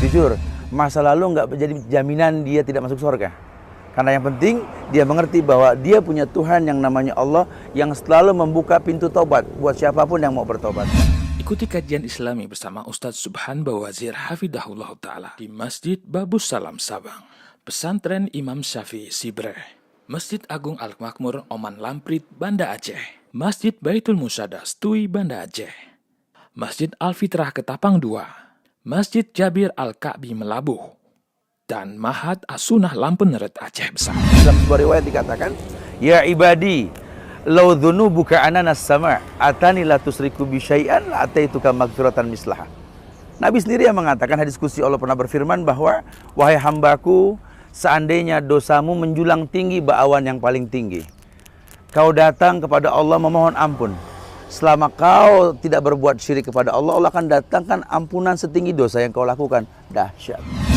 jujur, masa lalu nggak menjadi jaminan dia tidak masuk surga. Karena yang penting dia mengerti bahwa dia punya Tuhan yang namanya Allah yang selalu membuka pintu tobat buat siapapun yang mau bertobat. Ikuti kajian Islami bersama Ustadz Subhan Bawazir Hafidahullah Ta'ala di Masjid Babus Salam Sabang, Pesantren Imam Syafi'i Sibre, Masjid Agung Al-Makmur Oman Lamprit Banda Aceh, Masjid Baitul Musadas Tui Banda Aceh, Masjid Al-Fitrah Ketapang II, Masjid Jabir Al-Ka'bi Melabuh, dan Mahat As-Sunnah Lampeneret Aceh Besar. Dalam sebuah riwayat dikatakan, ya ibadi, law dhunubuka ananas sama' atani la tusriku bi syai'an la ataituka magfiratan mislaha. Nabi sendiri yang mengatakan, hadis qudsi Allah pernah berfirman bahwa, wahai hambaku, seandainya dosamu menjulang tinggi ba'awan yang paling tinggi, kau datang kepada Allah memohon ampun, selama kau tidak berbuat syirik kepada Allah, Allah akan datangkan ampunan setinggi dosa yang kau lakukan. Dahsyat.